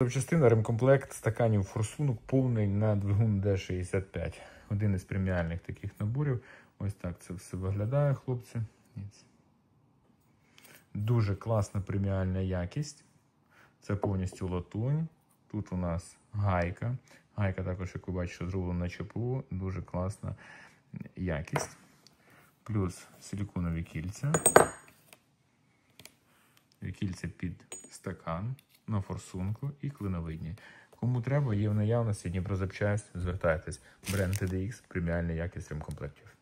Запчастина, ремкомплект стаканів форсунок повний на двигун D65. Один із преміальних таких наборів. Ось так це все виглядає, хлопці. Дуже класна преміальна якість. Це повністю латунь. Тут у нас гайка. Гайка також, як ви бачите, зроблена на ЧПУ. Дуже класна якість. Плюс силіконові кільця. Кільця під стакан на форсунку і клиновидні. Кому треба, є в наявності Дніпрозапчасть, звертайтесь. Бренд TDX, преміальна якість ремкомплектів.